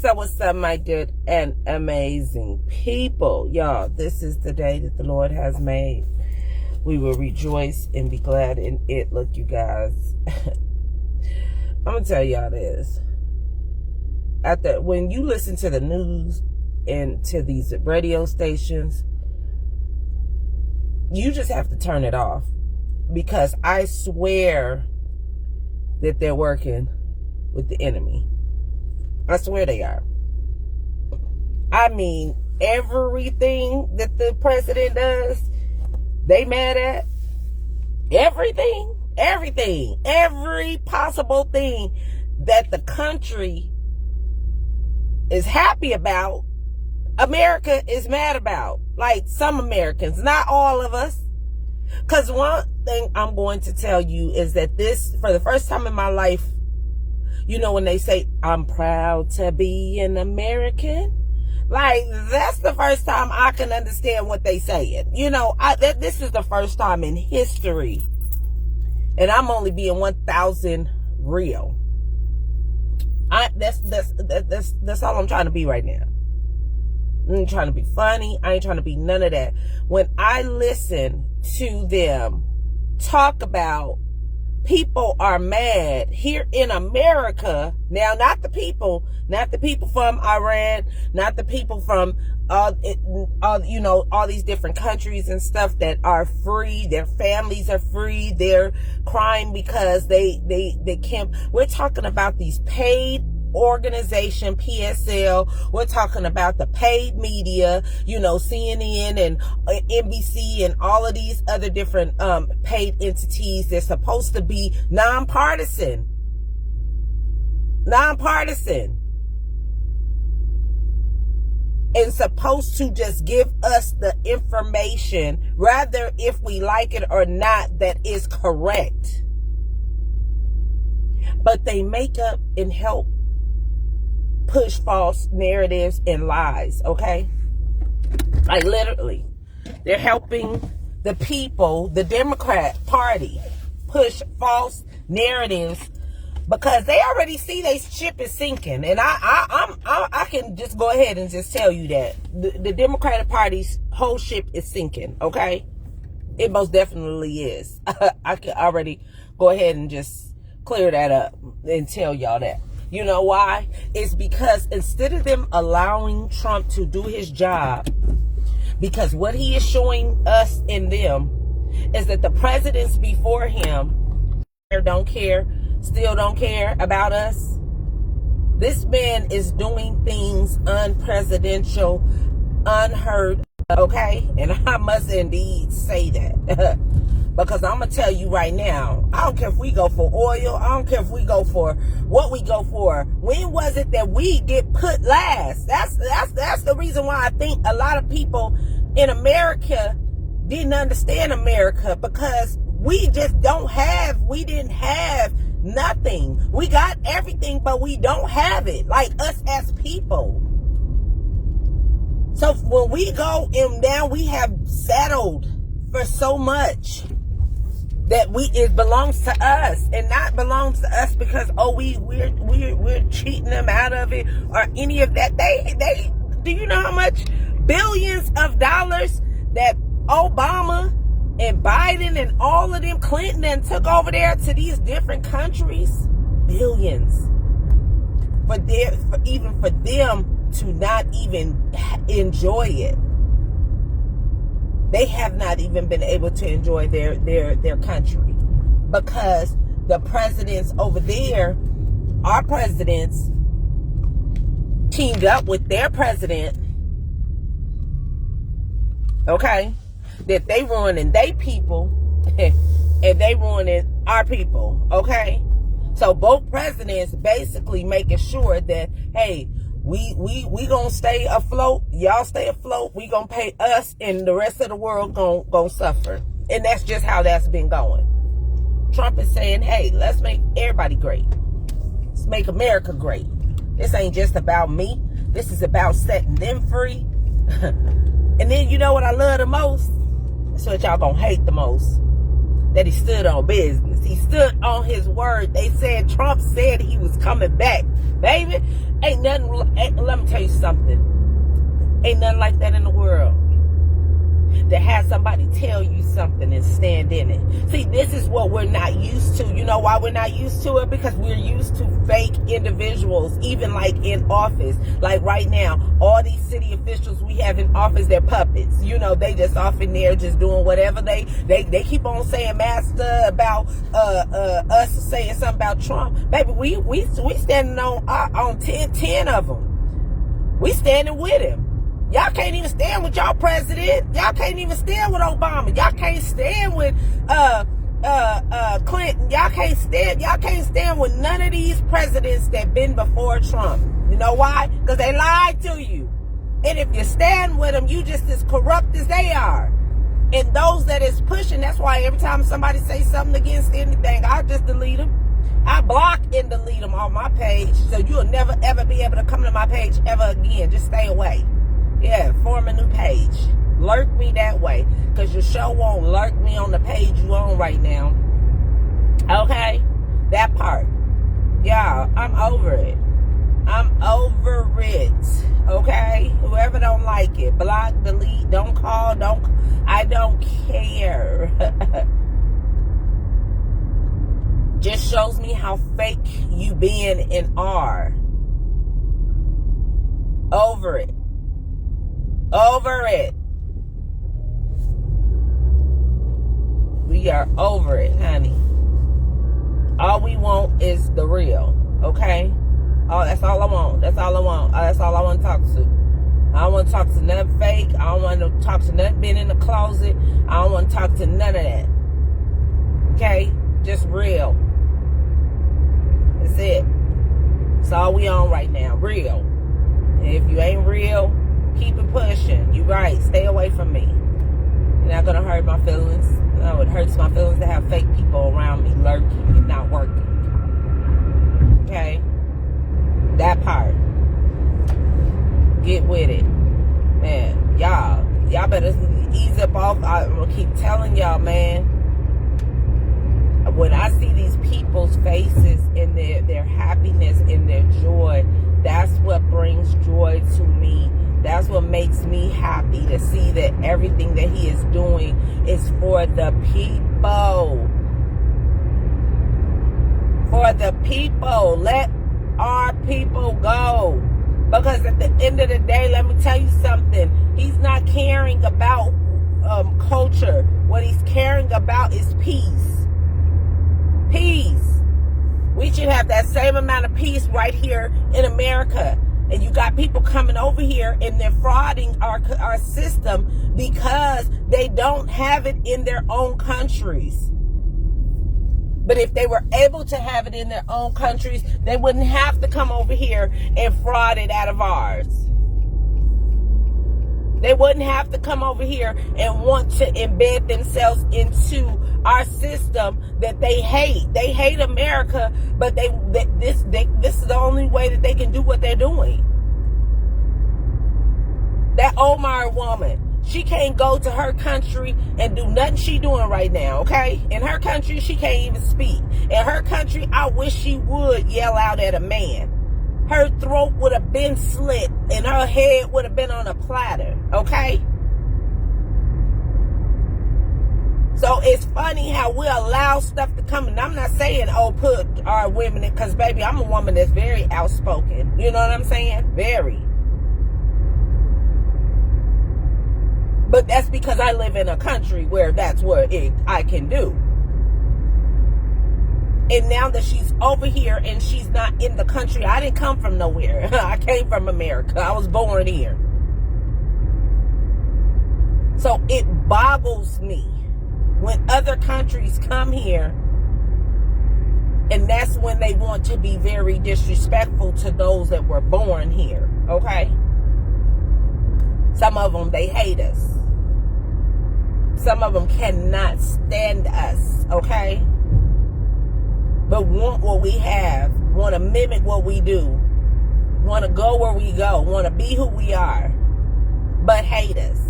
What's up, my good and amazing people? Y'all, this is the day that the Lord has made. We will rejoice and be glad in it. Look, you guys, I'm going to tell y'all this. When you listen to the news and to these radio stations, you just have to turn it off. Because I swear that they're working with the enemy. I swear they are. I mean, everything that the president does, they mad at. Everything. Every possible thing that the country is happy about, America is mad about. Like some Americans, not all of us. Because one thing I'm going to tell you is that this, for the first time in my life, you know, when they say, I'm proud to be an American, like, that's the first time I can understand what they saying. You know, this is the first time in history, and I'm only being 1,000 real. That's all I'm trying to be right now. I ain't trying to be funny. I ain't trying to be none of that. When I listen to them talk about people are mad here in America. Now, not the people from Iran, not the people from all these different countries and stuff that are free. Their families are free. They're crying because they can't. We're talking about these paid organization, PSL. We're talking about the paid media, you know, CNN and NBC and all of these other different paid entities. They're supposed to be nonpartisan, and supposed to just give us the information, rather if we like it or not, that is correct. But they make up and help push false narratives and lies, okay? Like, literally, they're helping the people, the Democrat Party, push false narratives because they already see their ship is sinking. And I can just go ahead and just tell you that the Democratic Party's whole ship is sinking, okay? It most definitely is. I can already go ahead and just clear that up and tell y'all that. You know why? It's because instead of them allowing Trump to do his job, because what he is showing us in them is that the presidents before him still don't care about us. This man is doing things unpresidential, unheard of, okay? And I must indeed say that. Because I'm going to tell you right now, I don't care if we go for oil. I don't care if we go for what we go for. When was it that we get put last? That's the reason why I think a lot of people in America didn't understand America, because we just we didn't have nothing. We got everything, but we don't have it, like us as people. So when we go and now we have settled for so much that it belongs to us, and not belongs to us because we're cheating them out of it or any of that. They do you know how much billions of dollars that Obama and Biden and all of them, Clinton, and took over there to these different countries? Billions. Even for them to not even enjoy it. They have not even been able to enjoy their country, because the presidents over there, our presidents, teamed up with their president, okay, that they ruining they people and they ruining our people, okay? So both presidents basically making sure that, hey, we gonna stay afloat. Y'all stay afloat. We gonna pay us, and the rest of the world gonna suffer. And that's just how that's been going. Trump is saying, hey, let's make everybody great. Let's make America great. This ain't just about me. This is about setting them free. And then you know what I love the most? That's what y'all gonna hate the most. That he stood on business. He stood on his word. They said Trump said he was coming back. Baby, ain't nothing, let me tell you something. Ain't nothing like that in the world. To have somebody tell you something and stand in it. See, this is what we're not used to. You know why we're not used to it? Because we're used to fake individuals, even like in office. Like right now, all these city officials we have in office, they're puppets. You know, they just off in there just doing whatever they keep on saying master about us saying something about Trump. Baby, we standing on 10 of them. We standing with him. Y'all can't even stand with y'all president. Y'all can't even stand with Obama. Y'all can't stand with Clinton. Y'all can't stand with none of these presidents that been before Trump. You know why? Because they lied to you. And if you stand with them, you just as corrupt as they are. And those that is pushing, that's why every time somebody say something against anything, I just delete them. I block and delete them on my page. So you'll never ever be able to come to my page ever again. Just stay away. Yeah, form a new page. Lurk me that way. Because your show won't lurk me on the page you on right now. Okay? That part. Y'all, I'm over it. I'm over it. Okay? Whoever don't like it, block, delete, don't call, I don't care. Just shows me how fake you been and are. Over it. Over it. We are over it, honey. All we want is the real, okay? Oh, that's all I want. That's all I want. That's all I want to talk to. I don't want to talk to nothing fake. I don't want to talk to nothing been in the closet. I don't want to talk to none of that. Okay? Just real. That's it. That's all we on right now. Real. And if you ain't real, keep it pushing. You right. Stay away from me. You're not going to hurt my feelings. No, it hurts my feelings to have fake people around me lurking and not working. Okay? That part. Get with it. Man, y'all better ease up off. I'm going to keep telling y'all, man. When I see these people's faces and their happiness and their joy, that's what brings joy to me. That's what makes me happy, to see that everything that he is doing is for the people. For the people. Let our people go. Because at the end of the day, let me tell you something. He's not caring about culture. What he's caring about is peace. Peace. We should have that same amount of peace right here in America. And you got people coming over here and they're frauding our system because they don't have it in their own countries. But if they were able to have it in their own countries, they wouldn't have to come over here and fraud it out of ours. They wouldn't have to come over here and want to embed themselves into our system that they hate. They hate America, but this is the only way that they can do what they're doing. That Omar woman, she can't go to her country and do nothing she doing right now, okay? In her country, she can't even speak. In her country, I wish she would yell out at a man. Her throat would have been slit and her head would have been on a platter, okay? So it's funny how we allow stuff to come. And I'm not saying, put our women in, because, baby, I'm a woman that's very outspoken. You know what I'm saying? Very. But that's because I live in a country where that's what I can do. And now that she's over here and she's not in the country, I didn't come from nowhere. I came from America. I was born here. So it boggles me when other countries come here, and that's when they want to be very disrespectful to those that were born here, okay? Some of them, they hate us. Some of them cannot stand us, okay? But want what we have, want to mimic what we do, want to go where we go, want to be who we are, but hate us.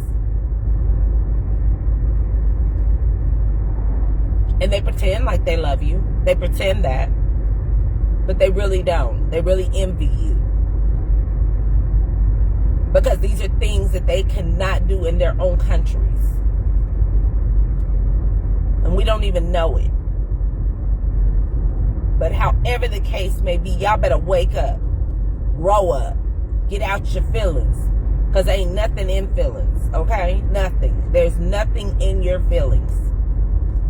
And they pretend like they love you. They pretend that. But they really don't. They really envy you. Because these are things that they cannot do in their own countries. And we don't even know it. But however the case may be, y'all better wake up. Grow up. Get out your feelings. Because ain't nothing in feelings. Okay? Nothing. There's nothing in your feelings.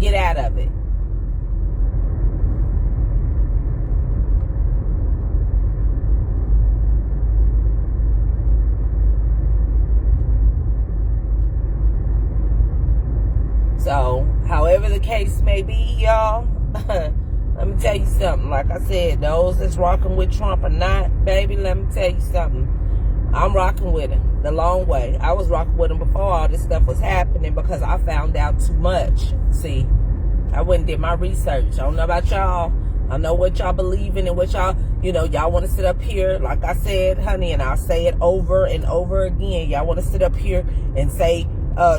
Get out of it. So, however the case may be, y'all, let me tell you something. Like I said, those that's rocking with Trump or not, baby, let me tell you something. I'm rocking with him the long way. I was rocking with him before all this stuff was happening because I found out too much. See, I went and did my research. I don't know about y'all. I know what y'all believe in and what y'all, y'all want to sit up here, like I said, honey, and I'll say it over and over again. Y'all want to sit up here and say,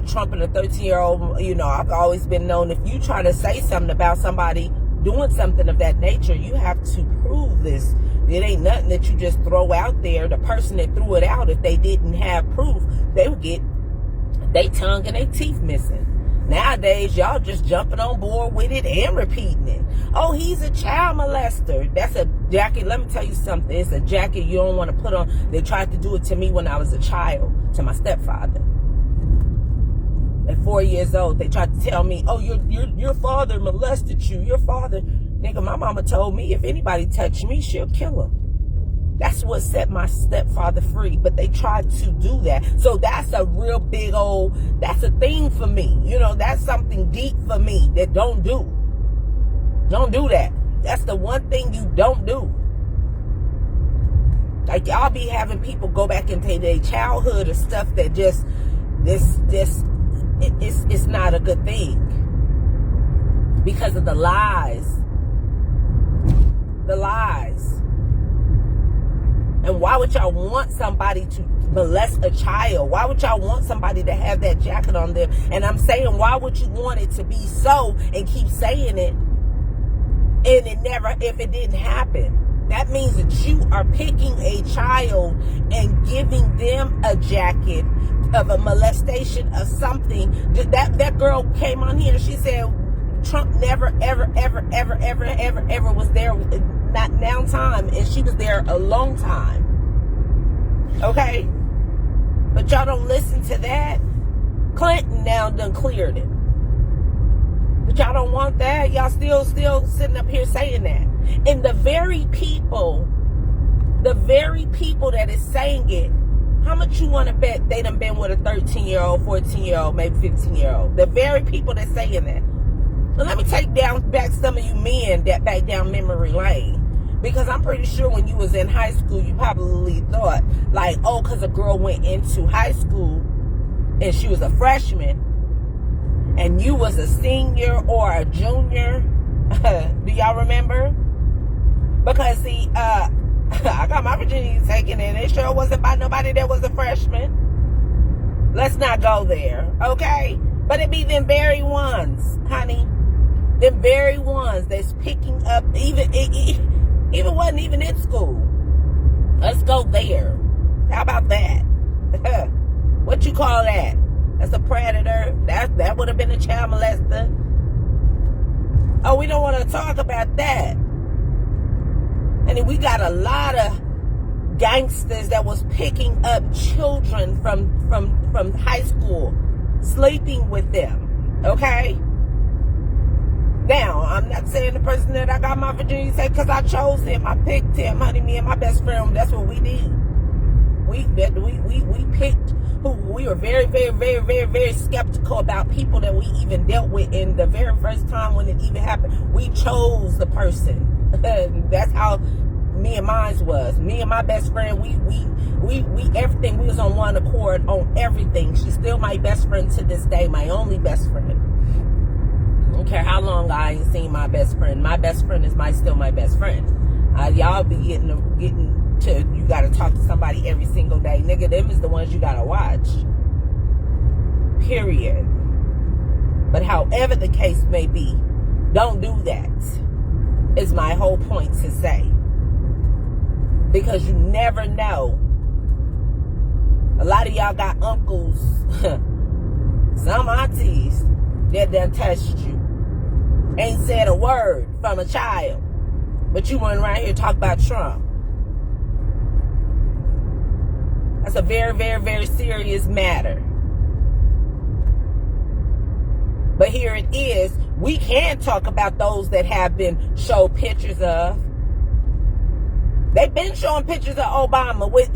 Trump and a 13-year-old, I've always been known, if you try to say something about somebody doing something of that nature, you have to prove this. It ain't nothing that you just throw out there. The person that threw it out, if they didn't have proof, they would get their tongue and their teeth missing. Nowadays, y'all just jumping on board with it and repeating it. Oh, he's a child molester. That's a jacket. Let me tell you something. It's a jacket you don't want to put on. They tried to do it to me when I was a child, to my stepfather. At 4 years old, they tried to tell me, oh, your father molested you. Your father. Nigga, my mama told me if anybody touched me, she'll kill him. That's what set my stepfather free. But they tried to do that. So that's a real big old, that's a thing for me. That's something deep for me that don't do. Don't do that. That's the one thing you don't do. Like, y'all be having people go back into their childhood or stuff that just, it's not a good thing. Because of the lies. The lies. And why would y'all want somebody to molest a child? Why would y'all want somebody to have that jacket on them? And I'm saying, why would you want it to be so and keep saying it and it never, if it didn't happen? That means that you are picking a child and giving them a jacket of a molestation of something. That girl came on here and she said Trump never, ever, ever, ever, ever, ever, ever was there. Not now time, and she was there a long time. Okay? But y'all don't listen to that. Clinton now done cleared it. But y'all don't want that. Y'all still sitting up here saying that. And the very people that is saying it, how much you want to bet they done been with a 13-year-old, 14-year-old, maybe 15-year-old? The very people that saying that. Well, let me take back some of you men that back down memory lane. Because I'm pretty sure when you was in high school, you probably thought, like, oh, because a girl went into high school and she was a freshman and you was a senior or a junior. Do y'all remember? Because, see, I got my virginity taken and it sure wasn't by nobody that was a freshman. Let's not go there, okay? But it be them very ones, honey. Them very ones that's picking up, even wasn't even in school. Let's go there. How about that? What you call that? That's a predator. That would have been a child molester. Oh, we don't want to talk about that. And we got a lot of gangsters that was picking up children from high school, sleeping with them. Okay? Now, I'm not saying the person that I got my virginity taken because I chose him. I picked him, honey. Me and my best friend, that's what we did. We picked who we were very, very, very, very, very skeptical about people that we even dealt with in the very first time when it even happened. We chose the person. That's how me and mine was. Me and my best friend, we everything, we was on one accord on everything. She's still my best friend to this day, my only best friend. I don't care how long I ain't seen my best friend. My best friend is still my best friend. Y'all be getting to, you gotta talk to somebody every single day. Nigga, them is the ones you gotta watch. Period. But however the case may be, Don't do that, is my whole point to say. Because you never know. A lot of y'all got uncles, some aunties, that done touched you. Ain't said a word from a child. But you run around here talk about Trump. That's a very, very, very serious matter. But here it is. We can talk about those that have been showed pictures of. They've been showing pictures of Obama with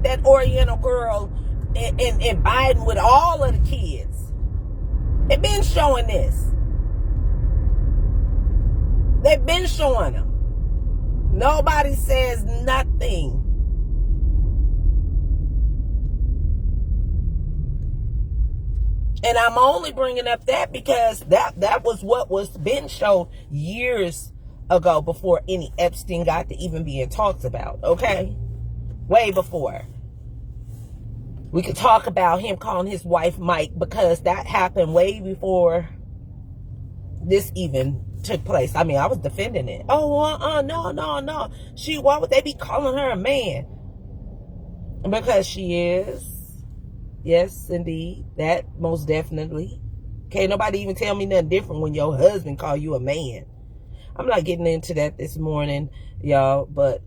that Oriental girl and Biden with all of the kids. They've been showing this. They've been showing them. Nobody says nothing. And I'm only bringing up that because that was what was been shown years ago before any Epstein got to even being talked about, okay? Way before. We could talk about him calling his wife Mike because that happened way before this even took place. I mean, I was defending it. Oh, no. Why would they be calling her a man? Because she is. Yes, indeed. That most definitely. Can't nobody even tell me nothing different when your husband call you a man. I'm not getting into that this morning, y'all, but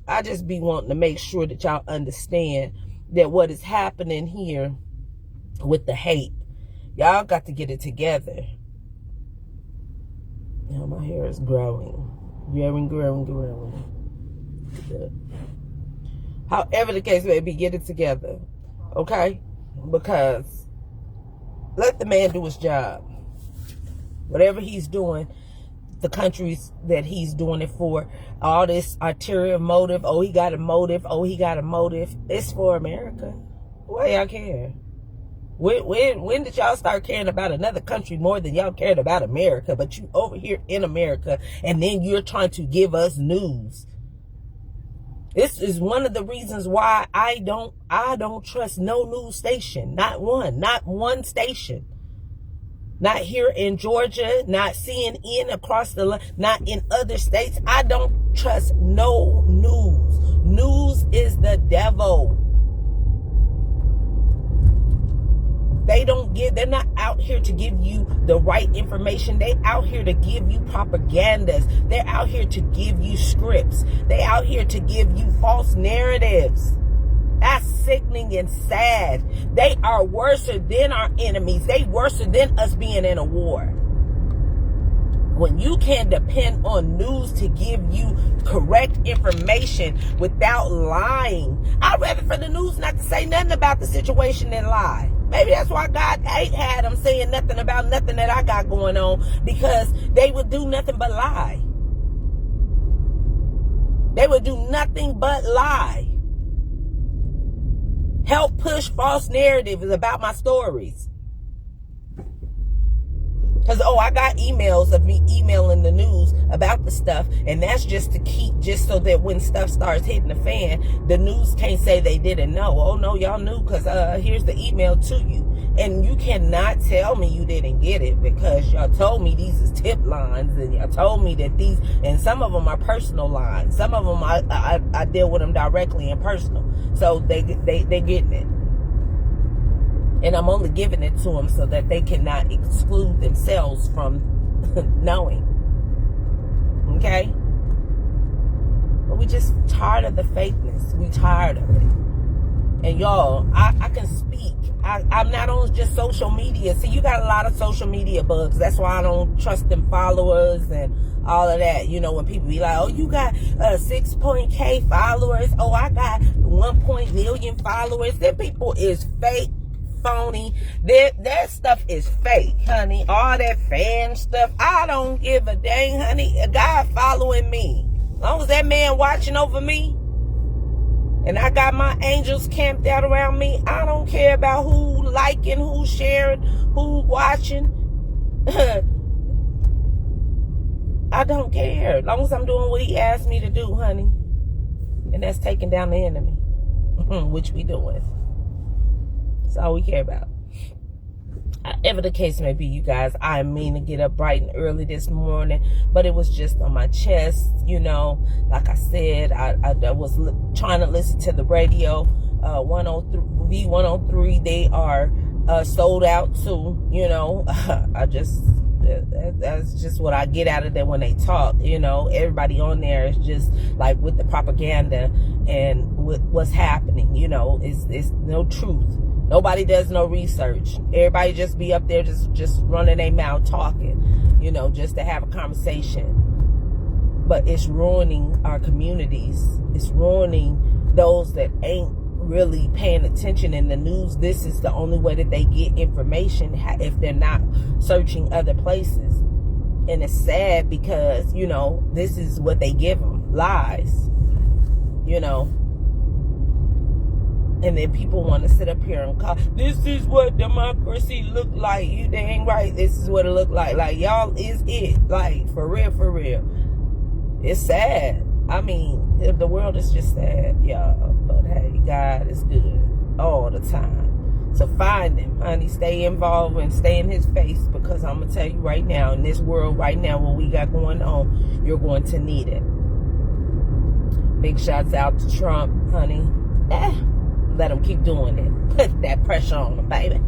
I just be wanting to make sure that y'all understand that what is happening here with the hate, y'all got to get it together. Now my hair is growing. However the case may be, get it together, okay? Because let the man do his job. Whatever he's doing, the countries that he's doing it for, all this ulterior motive, he got a motive, it's for America. Why y'all care? When did y'all start caring about another country more than y'all cared about America? But you over here in America, and then you're trying to give us news. This is one of the reasons why I don't trust no news station. Not one station. Not here in Georgia, not CNN across the line, not in other states. I don't trust no news. News is the devil. They're not out here to give you the right information. They out here to give you propagandas. They're out here to give you scripts. They out here to give you false narratives. That's sickening and sad. They are worse than our enemies. They worse than us being in a war. When you can depend on news to give you correct information without lying. I'd rather for the news not to say nothing about the situation than lie. Maybe that's why God ain't had them saying nothing about nothing that I got going on, because they would do nothing but lie. They would do nothing but lie. Help push false narratives about my stories. Because, I got emails of me emailing the news about the stuff. And that's just so that when stuff starts hitting the fan, the news can't say they didn't know. Oh, no, y'all knew because here's the email to you. And you cannot tell me you didn't get it, because y'all told me these is tip lines. And y'all told me that these, and some of them are personal lines. Some of them I deal with them directly and personal. So they getting it. And I'm only giving it to them so that they cannot exclude themselves from knowing. Okay? But we just tired of the fakeness. We tired of it. And y'all, I can speak. I'm not on just social media. See, you got a lot of social media bugs. That's why I don't trust them followers and all of that. You know, when people be like, you got 6.K followers. I got 1 million followers. Them people is fake. Phony. That stuff is fake, honey. All that fan stuff, I don't give a dang, honey. A guy following me, as long as that man watching over me and I got my angels camped out around me, I don't care about who liking, who sharing, who watching. I don't care, as long as I'm doing what he asked me to do, honey. And that's taking down the enemy, which we doing. That's all we care about. However the case may be, you guys, I mean to get up bright and early this morning, but it was just on my chest, you know. Like I said, I was trying to listen to the radio. 103 V103, they are sold out too, you know. That's just what I get out of them when they talk, you know. Everybody on there is just like with the propaganda and with what's happening, you know. It's no truth. Nobody does no research. Everybody just be up there just running their mouth talking, you know, just to have a conversation. But it's ruining our communities. It's ruining those that ain't really paying attention in the news. This is the only way that they get information if they're not searching other places. And it's sad because, you know, this is what they give them. Lies. You know. And then people want to sit up here and call, this is what democracy look like. You dang right, this is what it look like. Like, y'all is it. Like, for real, for real. It's sad. I mean, the world is just sad, y'all. But hey, God is good all the time. So find him, honey. Stay involved and stay in his face, because I'm going to tell you right now, in this world right now, what we got going on, you're going to need it. Big shouts out to Trump, honey. Let him keep doing it. Put that pressure on him, baby.